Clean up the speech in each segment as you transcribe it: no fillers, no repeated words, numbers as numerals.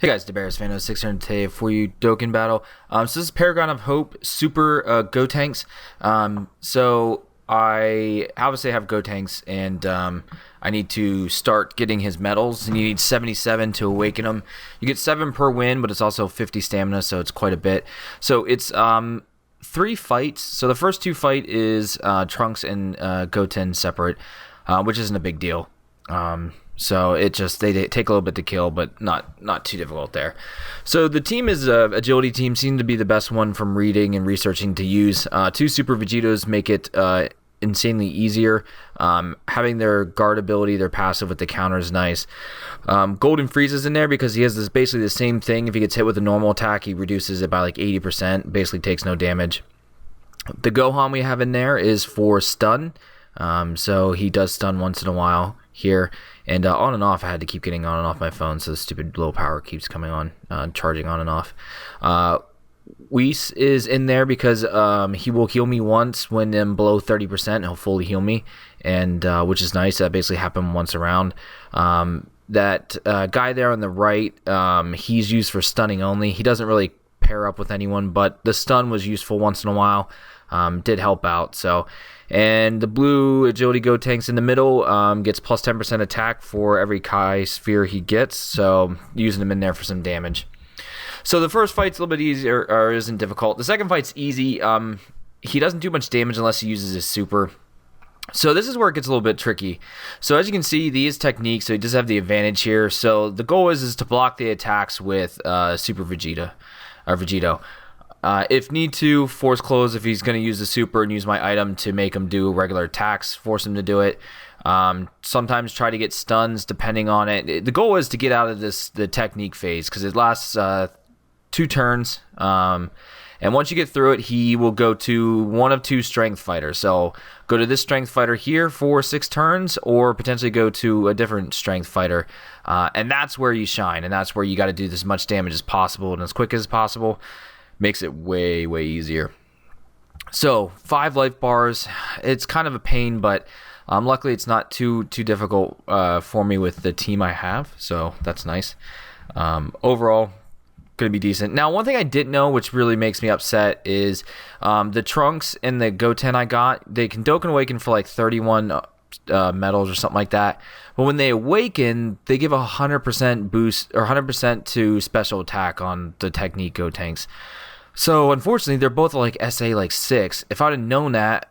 Hey guys, DeBarrisFan06 here today for you Dokkan battle. So this is Paragon of Hope Super Gotenks. So I obviously have Gotenks and I need to start getting his medals, and you need 77 to awaken him. You get 7 per win, but it's also 50 stamina, so it's quite a bit. So it's 3 fights. So the first 2 fight is Trunks and Goten separate, which isn't a big deal. So it just they take a little bit to kill, but not too difficult there. So the team is agility team, seemed to be the best one from reading and researching to use. 2 Super Vegetos make it insanely easier. Having their guard ability, their passive with the counter is nice. Golden freezes in there because he has this basically the same thing. If he gets hit with a normal attack, he reduces it by like 80%. Basically takes no damage. The Gohan we have in there is for stun. So he does stun once in a while here, and on and off. I had to keep getting on and off my phone, so the stupid low power keeps coming on, charging on and off. Whis is in there because he will heal me once when I'm below 30%. He'll fully heal me, and which is nice. That basically happened once around. That guy there on the right, he's used for stunning only. He doesn't really pair up with anyone, but the stun was useful once in a while. Did help out. So, and the blue agility Gotenks in the middle gets plus 10% attack for every Kai sphere he gets, so using him in there for some damage. So the first fight's a little bit easier, or isn't difficult. The second fight's easy. He doesn't do much damage unless he uses his super. So this is where it gets a little bit tricky. So as you can see, these techniques, so he does have the advantage here. So the goal is to block the attacks with Super Vegeta, or Vegeto. If need to, force close if he's going to use the super and use my item to make him do regular attacks, force him to do it. Sometimes try to get stuns depending on it. The goal is to get out of the technique phase because it lasts 2 turns. And once you get through it, he will go to one of 2 strength fighters. So go to this strength fighter here for 6 turns, or potentially go to a different strength fighter. And that's where you shine, and that's where you got to do as much damage as possible and as quick as possible. Makes it way easier. So 5 life bars. It's kind of a pain, but luckily it's not too difficult for me with the team I have, so that's nice. Overall, gonna be decent. Now, one thing I didn't know, which really makes me upset, is the Trunks and the Goten I got, they can Dokkan Awaken for like 31 medals or something like that, but when they awaken, they give a 100% boost or 100% to special attack on the technique Gotenks. So unfortunately, they're both like SA like 6. If I'd have known that,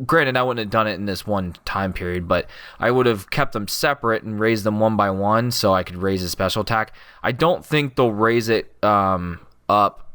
granted I wouldn't have done it in this one time period, but I would have kept them separate and raised them one by one so I could raise a special attack. I don't think they'll raise it up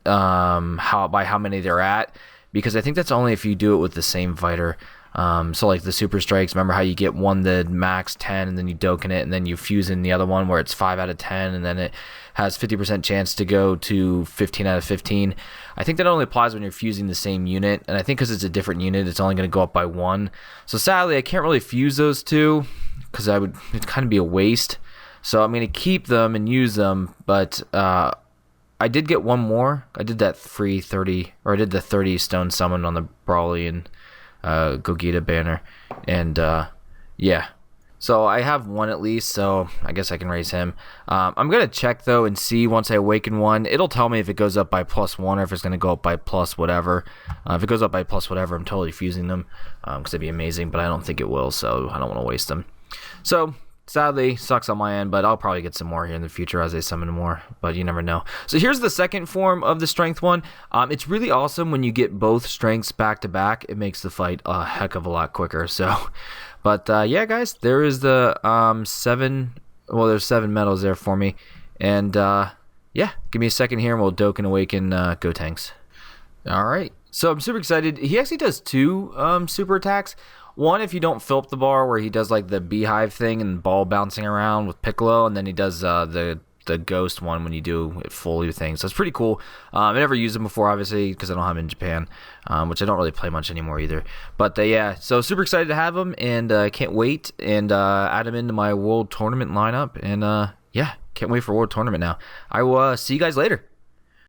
by how many they're at, because I think that's only if you do it with the same fighter. So like the super strikes, remember how you get one the max 10 and then you Dokkan it and then you fuse in the other one where it's 5 out of 10 and then it has 50% chance to go to 15 out of 15. I think that only applies when you're fusing the same unit, and I think because it's a different unit, it's only going to go up by 1. So sadly, I can't really fuse those 2 because it'd kind of be a waste. So I'm going to keep them and use them, but I did get one more. I did that free 30, or I did the 30 stone summon on the Brawly and Gogeta banner, and yeah, so I have one at least, so I guess I can raise him. I'm gonna check though and see once I awaken one. It'll tell me if it goes up by +1 or if it's gonna go up by plus whatever. If it goes up by plus whatever, I'm totally fusing them because it'd be amazing, but I don't think it will, so I don't want to waste them. So sadly, sucks on my end, but I'll probably get some more here in the future as they summon more, but you never know. So here's the second form of the strength one. It's really awesome when you get both strengths back to back. It makes the fight a heck of a lot quicker. So, but yeah, guys, there is the 7. Well, there's 7 medals there for me, and yeah, give me a second here, and we'll Dokkan Awaken Gotenks. All right, so I'm super excited. He actually does 2 super attacks. One, if you don't fill up the bar, where he does like the beehive thing and ball bouncing around with Piccolo, and then he does the ghost one when you do it fully with things. So it's pretty cool. I never used him before, obviously, because I don't have him in Japan, which I don't really play much anymore either. But yeah, so super excited to have him, and can't wait and add him into my World Tournament lineup. And yeah, can't wait for World Tournament now. I will see you guys later.